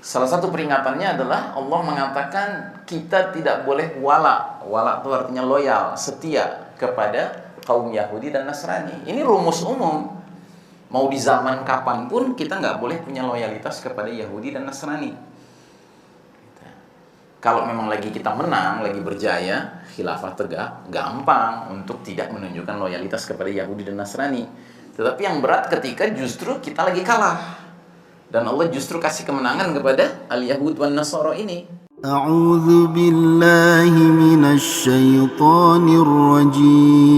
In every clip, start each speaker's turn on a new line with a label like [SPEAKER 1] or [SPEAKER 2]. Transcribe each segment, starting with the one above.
[SPEAKER 1] Salah satu peringatannya adalah Allah mengatakan kita tidak boleh wala. Wala itu artinya loyal, setia kepada kaum Yahudi dan Nasrani. Ini rumus umum. Mau di zaman kapanpun kita nggak boleh punya loyalitas kepada Yahudi dan Nasrani. Kalau memang lagi kita menang, lagi berjaya, khilafah tegak, gampang untuk tidak menunjukkan loyalitas kepada Yahudi dan Nasrani. Tetapi yang berat ketika justru kita lagi kalah. Dan Allah justru kasih kemenangan kepada al-Yahud wan Nasara ini.
[SPEAKER 2] A'udzu billahi minasy syaithanir rajim.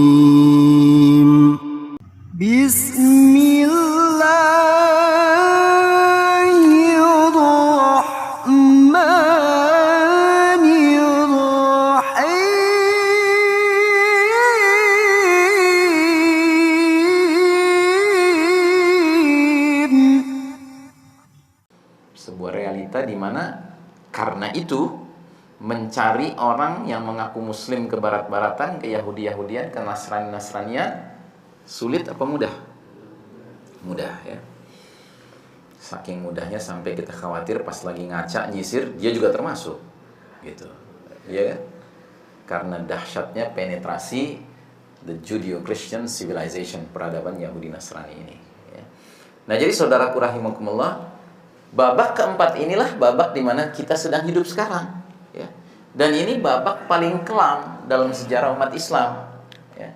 [SPEAKER 1] Sebuah realita di mana karena itu mencari orang yang mengaku muslim ke barat-baratan, ke Yahudi-Yahudian, ke Nasrani-Nasranian sulit apa mudah? Mudah ya. Saking mudahnya sampai kita khawatir pas lagi ngaca nyisir dia juga termasuk gitu. Ya kan? Karena dahsyatnya penetrasi the Judeo-Christian civilization, peradaban Yahudi Nasrani ini ya. Nah, jadi saudaraku rahimakumullah, babak keempat inilah babak di mana kita sedang hidup sekarang ya. Dan ini babak paling kelam dalam sejarah umat Islam ya.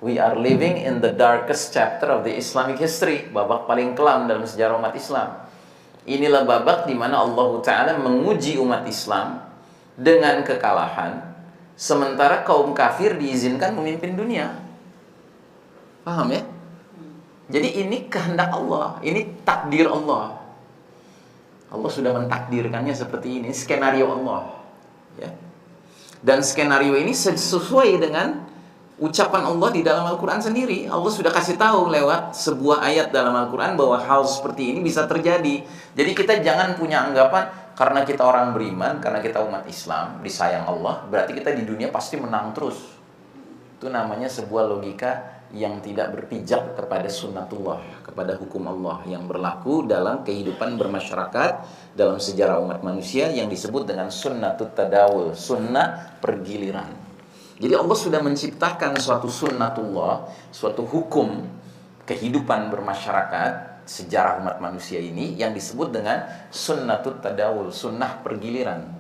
[SPEAKER 1] We are living in the darkest chapter of the Islamic history. Babak paling kelam dalam sejarah umat Islam. Inilah babak di mana Allah Ta'ala menguji umat Islam dengan kekalahan, sementara kaum kafir diizinkan memimpin dunia. Paham ya? Jadi ini kehendak Allah, ini takdir Allah. Allah sudah mentakdirkannya seperti ini, skenario Allah ya. Dan skenario ini sesuai dengan ucapan Allah di dalam Al-Quran sendiri. Allah sudah kasih tahu lewat sebuah ayat dalam Al-Quran bahwa hal seperti ini bisa terjadi. Jadi kita jangan punya anggapan karena kita orang beriman, karena kita umat Islam, disayang Allah, berarti kita di dunia pasti menang terus. Itu namanya sebuah logika yang tidak berpijak kepada sunnatullah, kepada hukum Allah yang berlaku dalam kehidupan bermasyarakat, dalam sejarah umat manusia yang disebut dengan sunnatut tadawul, sunnah pergiliran. Jadi Allah sudah menciptakan suatu sunnatullah, suatu hukum kehidupan bermasyarakat sejarah umat manusia ini yang disebut dengan sunnatut tadawul, sunnah pergiliran.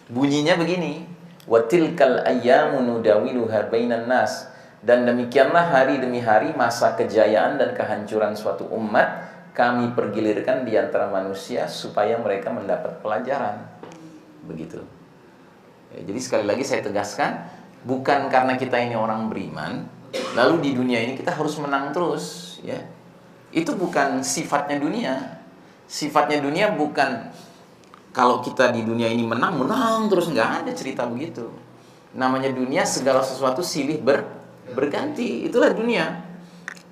[SPEAKER 1] Bunyinya begini, wa tilkal ayyamu nudawiluha bainan nas. Dan demikianlah hari demi hari masa kejayaan dan kehancuran suatu umat kami pergilirkan di antara manusia supaya mereka mendapat pelajaran. Begitu. Ya, jadi sekali lagi saya tegaskan, bukan karena kita ini orang beriman, lalu di dunia ini kita harus menang terus, ya. Itu bukan sifatnya dunia. Sifatnya dunia bukan kalau kita di dunia ini menang terus, nggak ada cerita begitu. Namanya dunia segala sesuatu silih berganti, itulah dunia.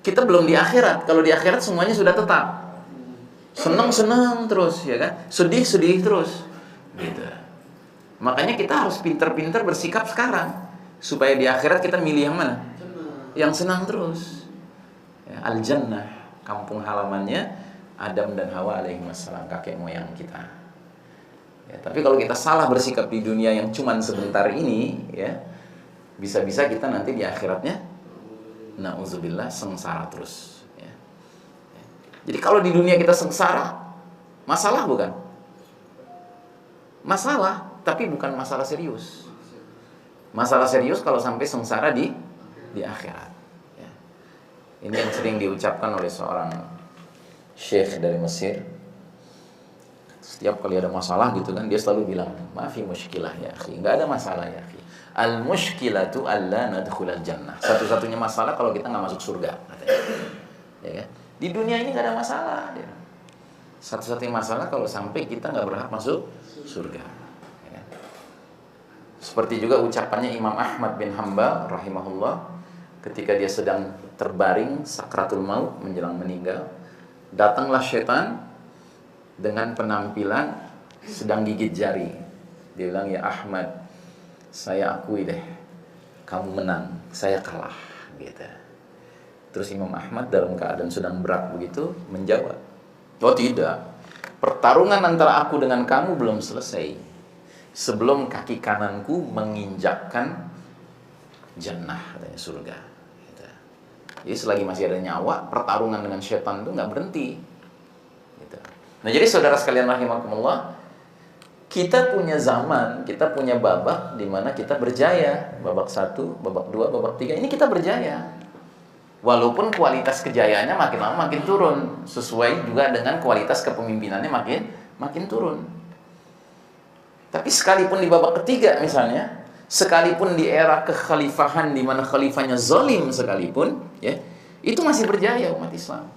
[SPEAKER 1] Kita belum di akhirat. Kalau di akhirat semuanya sudah tetap. Senang terus, ya kan? Sedih terus. Gitu. Makanya kita harus pintar-pintar bersikap sekarang supaya di akhirat kita milih yang mana? Yang senang terus. Ya, Al-Jannah, kampung halamannya Adam dan Hawa alaihissalam, kakek moyang kita. Ya, tapi kalau kita salah bersikap di dunia yang cuman sebentar ini, ya, bisa-bisa kita nanti di akhiratnya na'udzubillah sengsara terus ya. Jadi kalau di dunia kita sengsara, masalah bukan? Masalah, tapi bukan masalah serius. Masalah serius kalau sampai sengsara di akhirat ya. Ini yang sering diucapkan oleh seorang syekh dari Mesir. Setiap kali ada masalah gitu kan, dia selalu bilang, "Maafi muskilah ya akhi." Enggak ada masalah ya akhi. Al-mushkilatu alla nadkhulal jannah. Satu-satunya masalah kalau kita nggak masuk surga, katanya. Ya kan? Di dunia ini nggak ada masalah. Ya. Satu-satunya masalah kalau sampai kita nggak berhak masuk surga. Ya kan? Seperti juga ucapannya Imam Ahmad bin Hanbal rahimahullah ketika dia sedang terbaring sakratul maut menjelang meninggal, datanglah syaitan dengan penampilan sedang gigit jari. Dia bilang, "Ya Ahmad, saya akui deh, kamu menang, saya kalah," gitu. Terus Imam Ahmad dalam keadaan sedang berat begitu menjawab, "Oh tidak, pertarungan antara aku dengan kamu belum selesai sebelum kaki kananku menginjakkan jannah, katanya, surga. Gitu. Jadi selagi masih ada nyawa, pertarungan dengan setan itu nggak berhenti. Gitu. Nah, jadi saudara sekalian rahimakumullah, kita punya zaman, kita punya babak di mana kita berjaya. Babak 1, babak 2, babak 3, ini kita berjaya. Walaupun kualitas kejayaannya makin lama makin turun, sesuai juga dengan kualitas kepemimpinannya makin turun. Tapi sekalipun di babak ketiga misalnya, sekalipun di era kekhalifahan di mana khalifahnya zalim sekalipun, ya, itu masih berjaya umat Islam.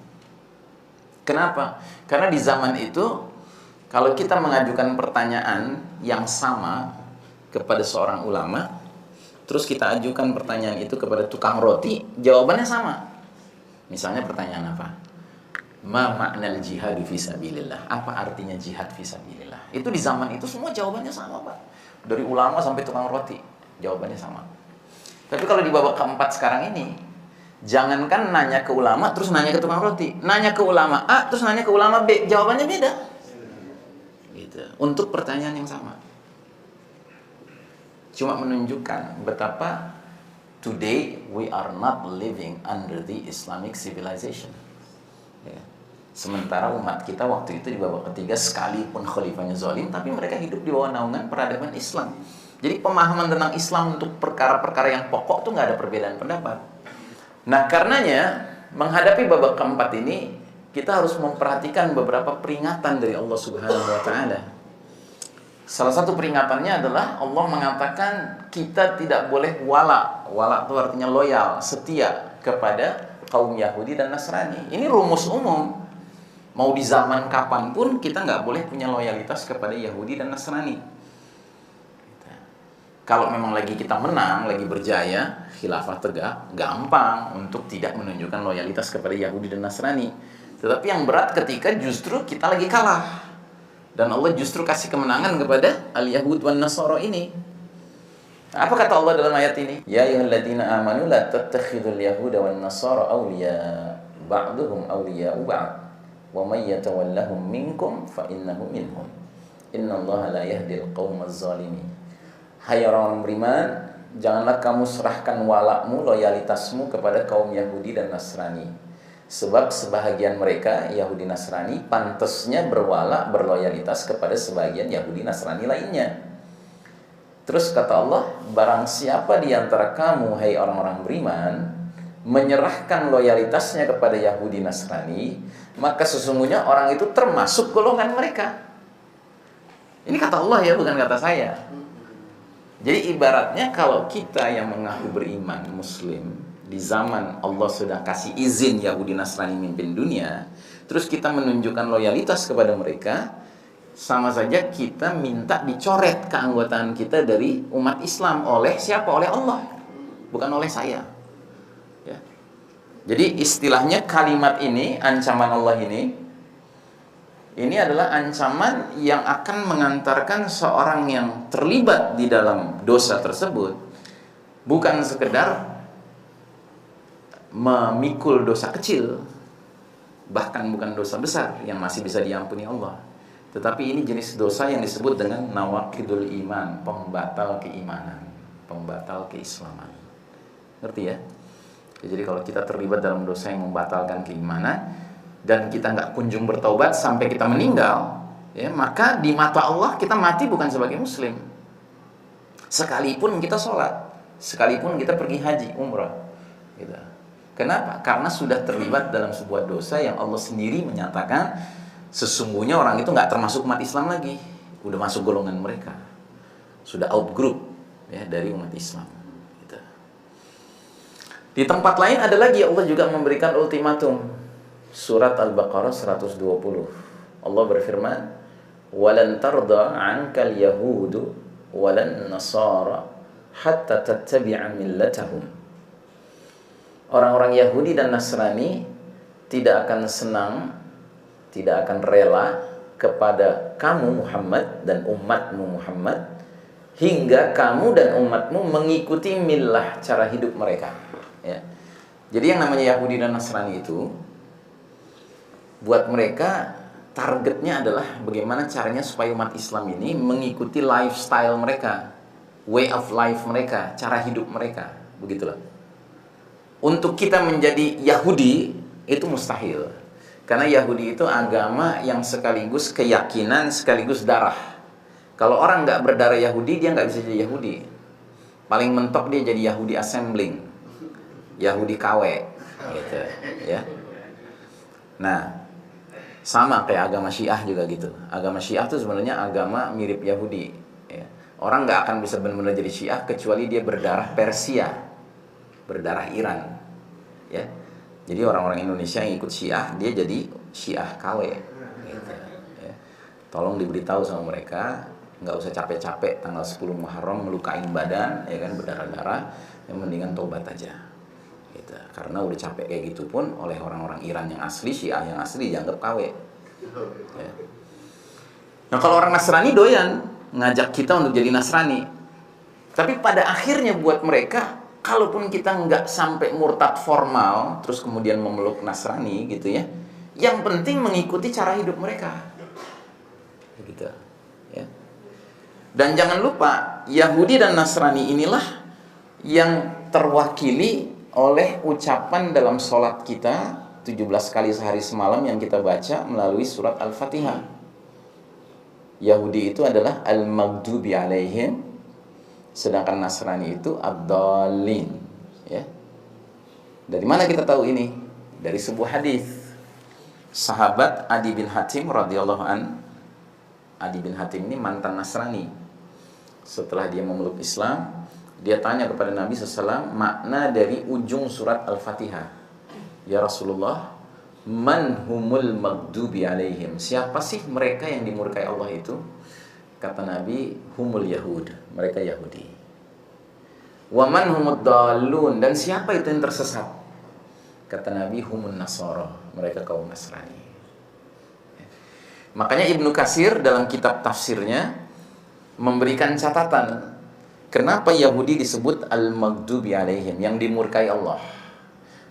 [SPEAKER 1] Kenapa? Karena di zaman itu kalau kita mengajukan pertanyaan yang sama kepada seorang ulama, terus kita ajukan pertanyaan itu kepada tukang roti, jawabannya sama. Misalnya pertanyaan apa? Ma ma'nal jihad fisabilillah? Apa artinya jihad fisabilillah? Itu di zaman itu semua jawabannya sama, Pak. Dari ulama sampai tukang roti, jawabannya sama. Tapi kalau di babak keempat sekarang ini, jangankan nanya ke ulama terus nanya ke tukang roti, nanya ke ulama A terus nanya ke ulama B, jawabannya beda. Untuk pertanyaan yang sama, cuma menunjukkan betapa today we are not living under the Islamic civilization. Ya. Sementara umat kita waktu itu di babak ketiga sekalipun khalifahnya zalim, tapi mereka hidup di bawah naungan peradaban Islam. Jadi pemahaman tentang Islam untuk perkara-perkara yang pokok itu nggak ada perbedaan pendapat. Nah, karenanya menghadapi babak keempat ini, kita harus memperhatikan beberapa peringatan dari Allah Subhanahu wa Ta'ala. Salah satu peringatannya adalah Allah mengatakan kita tidak boleh wala. Wala itu artinya loyal, setia kepada kaum Yahudi dan Nasrani. Ini rumus umum. Mau di zaman kapanpun kita nggak boleh punya loyalitas kepada Yahudi dan Nasrani. Kalau memang lagi kita menang, lagi berjaya, khilafah tegak, gampang untuk tidak menunjukkan loyalitas kepada Yahudi dan Nasrani. Tetapi yang berat ketika justru kita lagi kalah. Dan Allah justru kasih kemenangan kepada al-Yahud wan Nasara ini. Apa kata Allah dalam ayat ini? Ya ayyuhalladzina amanu la tattakhidul yahuda wan nasara awliya ba'duhum awliya'u ba'd wa may yatawallahum minkum fa innahu minhum. Innallaha la yahdil qaumaz zalimin. Hai orang beriman, janganlah kamu serahkan walakmu, loyalitasmu kepada kaum Yahudi dan Nasrani. Sebab sebahagian mereka, Yahudi Nasrani, pantasnya berwala, berloyalitas kepada sebagian Yahudi Nasrani lainnya. Terus kata Allah, barang siapa di antara kamu, hai orang-orang beriman, menyerahkan loyalitasnya kepada Yahudi Nasrani, maka sesungguhnya orang itu termasuk golongan mereka. Ini kata Allah ya, bukan kata saya. Jadi ibaratnya kalau kita yang mengaku beriman Muslim, di zaman Allah sudah kasih izin Yahudi Nasrani mimpin dunia, terus kita menunjukkan loyalitas kepada mereka, sama saja kita minta dicoret keanggotaan kita dari umat Islam. Oleh siapa? Oleh Allah, bukan oleh saya ya. Jadi istilahnya kalimat ini, ancaman Allah ini adalah ancaman yang akan mengantarkan seorang yang terlibat di dalam dosa tersebut bukan sekedar memikul dosa kecil, bahkan bukan dosa besar yang masih bisa diampuni Allah, tetapi ini jenis dosa yang disebut dengan nawaqidul iman, pembatal keimanan, pembatal keislaman. Ngerti ya? Jadi kalau kita terlibat dalam dosa yang membatalkan keimanan dan kita nggak kunjung bertaubat sampai kita meninggal, ya, maka di mata Allah kita mati bukan sebagai Muslim. Sekalipun kita sholat, sekalipun kita pergi haji, umrah, gitu. Kenapa? Karena sudah terlibat dalam sebuah dosa yang Allah sendiri menyatakan sesungguhnya orang itu nggak termasuk umat Islam lagi, udah masuk golongan mereka, sudah out group ya dari umat Islam. Gitu. Di tempat lain ada lagi Allah juga memberikan ultimatum. Surat Al-Baqarah 120. Allah berfirman, "Walan tarda 'ankal yahudu walan nasara hatta tattabi'a millatahum." Orang-orang Yahudi dan Nasrani tidak akan senang, tidak akan rela kepada kamu Muhammad dan umatmu Muhammad hingga kamu dan umatmu mengikuti millah, cara hidup mereka ya. Jadi yang namanya Yahudi dan Nasrani itu buat mereka targetnya adalah bagaimana caranya supaya umat Islam ini mengikuti lifestyle mereka, way of life mereka, cara hidup mereka, begitulah. Untuk kita menjadi Yahudi itu mustahil, karena Yahudi itu agama yang sekaligus keyakinan sekaligus darah. Kalau orang nggak berdarah Yahudi, dia nggak bisa jadi Yahudi. Paling mentok dia jadi Yahudi assembling, Yahudi KW, gitu, ya. Nah, sama kayak agama Syiah juga gitu. Agama Syiah itu sebenarnya agama mirip Yahudi. Ya. Orang nggak akan bisa benar-benar jadi Syiah kecuali dia berdarah Persia, berdarah Iran. Ya. Jadi orang-orang Indonesia yang ikut Syiah, dia jadi Syiah KW. Gitu. Ya. Tolong diberitahu sama mereka, nggak usah capek-capek tanggal 10 Muharram melukain badan, ya kan, berdarah-darah. Yang mendingan tobat aja. Gitu. Karena udah capek kayak gitu pun oleh orang-orang Iran yang asli, Syiah yang asli dianggap KW. Ya. Nah, kalau orang Nasrani doyan ngajak kita untuk jadi Nasrani, tapi pada akhirnya buat mereka, kalaupun kita nggak sampai murtad formal terus kemudian memeluk Nasrani gitu ya, yang penting mengikuti cara hidup mereka gitu ya. Dan jangan lupa, Yahudi dan Nasrani inilah yang terwakili oleh ucapan dalam sholat kita 17 kali sehari semalam yang kita baca melalui surat Al-Fatihah. Yahudi itu adalah al-maghdubi alaihim, sedangkan Nasrani itu ad-dallin, ya. Dari mana kita tahu ini? Dari sebuah hadis. Sahabat Adi bin Hatim radhiyallahu an. Adi bin Hatim ini mantan Nasrani. Setelah dia memeluk Islam, dia tanya kepada Nabi SAW makna dari ujung surat Al-Fatihah. Ya Rasulullah, man humul maghdubi alaihim? Siapa sih mereka yang dimurkai Allah itu? Kata Nabi, humul Yahud, mereka Yahudi. Wa man humud dallun, dan siapa itu yang tersesat? Kata Nabi, humun Nasara, mereka kaum Nasrani. Makanya Ibnu Katsir dalam kitab tafsirnya memberikan catatan kenapa Yahudi disebut al-maghdubi alaihim, yang dimurkai Allah.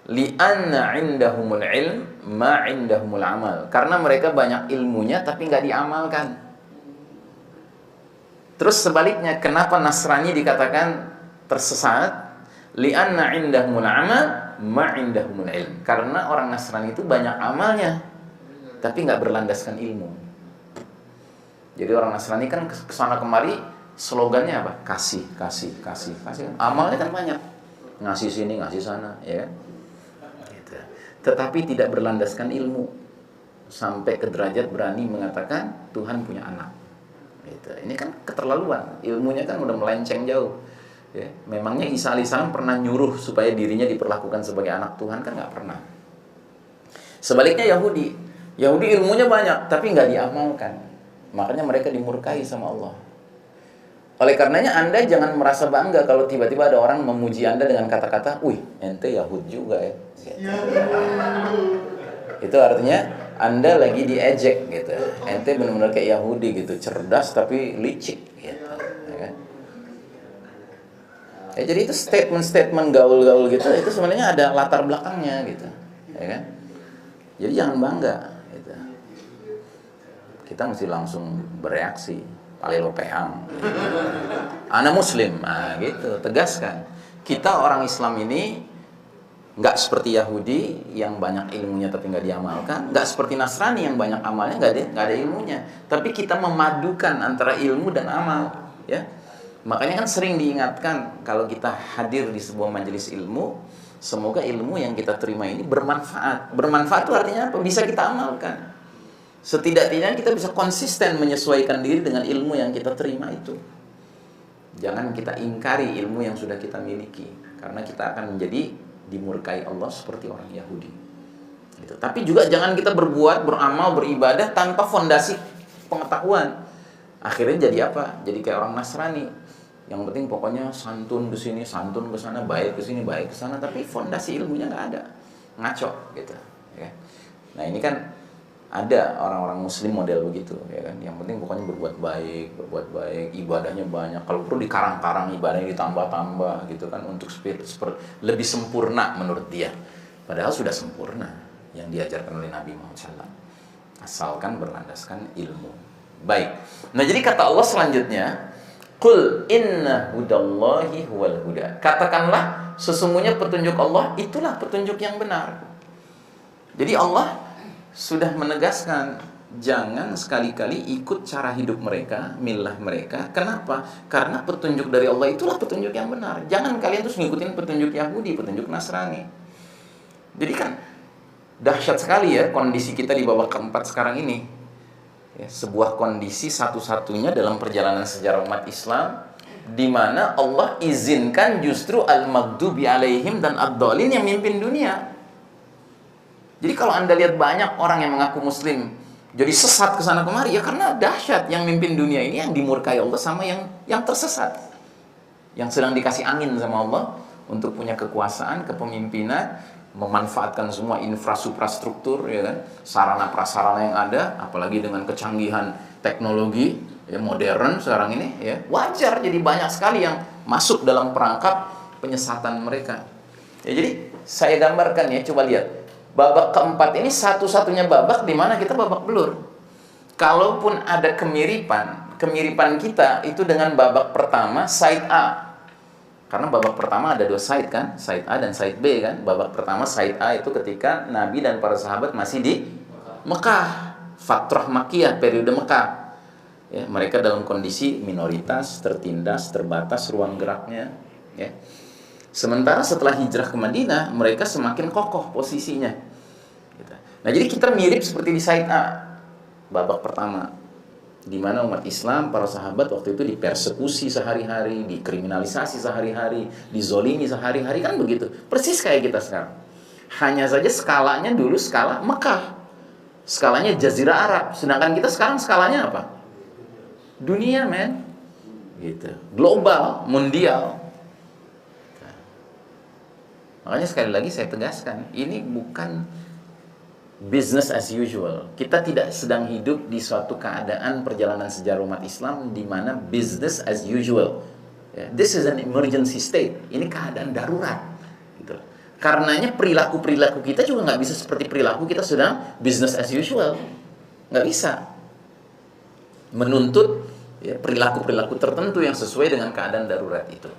[SPEAKER 1] Li'anna indahumul ilm ma indahumul amal. Karena mereka banyak ilmunya tapi nggak diamalkan. Terus sebaliknya, kenapa Nasrani dikatakan tersesat? Li'anna indahumul amal ma indahumul ilm. Karena orang Nasrani itu banyak amalnya tapi nggak berlandaskan ilmu. Jadi orang Nasrani kan kesana kemari slogannya apa? Kasih, kasih, kasih, kasih. Amalnya kan banyak, ngasih sini, ngasih sana, ya. Gitu. Tetapi tidak berlandaskan ilmu, sampai ke derajat berani mengatakan Tuhan punya anak. Gitu. Ini kan keterlaluan, ilmunya kan udah melenceng jauh. Ya. Memangnya Isa alaihissalam pernah nyuruh supaya dirinya diperlakukan sebagai anak Tuhan? Kan nggak pernah. Sebaliknya Yahudi ilmunya banyak, tapi nggak diamalkan. Makanya mereka dimurkai sama Allah. Oleh karenanya Anda jangan merasa bangga kalau tiba-tiba ada orang memuji Anda dengan kata-kata, wih, ente Yahud juga ya. Gitu. Itu artinya Anda lagi diejek gitu. Ente benar-benar kayak Yahudi gitu, cerdas tapi licik gitu. Ya kan? Jadi itu statement-statement gaul-gaul gitu, itu sebenarnya ada latar belakangnya gitu. Ya kan? Jadi jangan bangga gitu. Kita mesti langsung bereaksi. Palelo peang. Ana muslim, nah gitu, tegaskan. Kita orang Islam ini nggak seperti Yahudi yang banyak ilmunya tapi nggak diamalkan, nggak seperti Nasrani yang banyak amalnya nggak ada ilmunya. Tapi kita memadukan antara ilmu dan amal, ya. Makanya kan sering diingatkan kalau kita hadir di sebuah majelis ilmu, semoga ilmu yang kita terima ini bermanfaat. Bermanfaat itu artinya apa? Bisa kita amalkan. Setidak-tidaknya kita bisa konsisten menyesuaikan diri dengan ilmu yang kita terima itu. Jangan kita ingkari ilmu yang sudah kita miliki, karena kita akan menjadi dimurkai Allah seperti orang Yahudi. Gitu. Tapi juga jangan kita berbuat, beramal, beribadah tanpa fondasi pengetahuan. Akhirnya jadi apa? Jadi kayak orang Nasrani. Yang penting pokoknya santun ke sini, santun ke sana, baik ke sini, baik ke sana, tapi fondasi ilmunya nggak ada. Ngaco gitu. Ya. Nah ini kan ada orang-orang muslim model begitu, ya kan? Yang penting pokoknya berbuat baik, ibadahnya banyak. Kalau perlu dikarang-karang ibadahnya, ditambah-tambah gitu kan, untuk lebih sempurna menurut dia. Padahal sudah sempurna yang diajarkan oleh Nabi Muhammad SAW. asalkan berlandaskan ilmu. Baik. Nah, jadi kata Allah selanjutnya, qul inna hudallahi huwal huda. Katakanlah sesungguhnya petunjuk Allah itulah petunjuk yang benar. Jadi Allah sudah menegaskan, jangan sekali-kali ikut cara hidup mereka, milah mereka. Kenapa? Karena petunjuk dari Allah itulah petunjuk yang benar. Jangan kalian terus ngikutin petunjuk Yahudi, petunjuk Nasrani. Jadi kan dahsyat sekali ya kondisi kita di babak keempat sekarang ini. Ya, sebuah kondisi satu-satunya dalam perjalanan sejarah umat Islam di mana Allah izinkan justru al-maghdubi alaihim dan ad-dhalin yang mimpin dunia. Jadi kalau Anda lihat banyak orang yang mengaku muslim jadi sesat ke sana kemari, ya karena dahsyat yang mimpin dunia ini yang dimurkai Allah sama yang tersesat. Yang sedang dikasih angin sama Allah untuk punya kekuasaan, kepemimpinan, memanfaatkan semua infrastruktur ya kan, sarana prasarana yang ada, apalagi dengan kecanggihan teknologi ya modern sekarang ini ya. Wajar jadi banyak sekali yang masuk dalam perangkap penyesatan mereka. Ya jadi saya gambarkan ya, coba lihat. Babak keempat ini satu-satunya babak di mana kita babak belur. Kalaupun ada kemiripan kita itu dengan babak pertama side A. Karena babak pertama ada dua side kan, side A dan side B kan. Babak pertama side A itu ketika Nabi dan para sahabat masih di Mekah, Fatrah Makkiyah, periode Mekah. Ya, mereka dalam kondisi minoritas, tertindas, terbatas ruang geraknya. Ya. Sementara setelah hijrah ke Madinah, mereka semakin kokoh posisinya. Nah, jadi kita mirip seperti di side A, babak pertama, di mana umat Islam, para sahabat waktu itu dipersekusi sehari-hari, dikriminalisasi sehari-hari, dizolimi sehari-hari, kan begitu. Persis kayak kita sekarang. Hanya saja skalanya dulu skala Mekah, skalanya Jazirah Arab, sedangkan kita sekarang skalanya apa? Dunia, men. Gitu. Global, mundial. Makanya sekali lagi saya tegaskan, ini bukan business as usual. Kita tidak sedang hidup di suatu keadaan perjalanan sejarah umat Islam di mana business as usual. This is an emergency state. Ini keadaan darurat. Gitu. Karenanya perilaku-perilaku kita juga nggak bisa seperti perilaku kita sedang business as usual. Nggak bisa. Menuntut ya, perilaku-perilaku tertentu yang sesuai dengan keadaan darurat itu.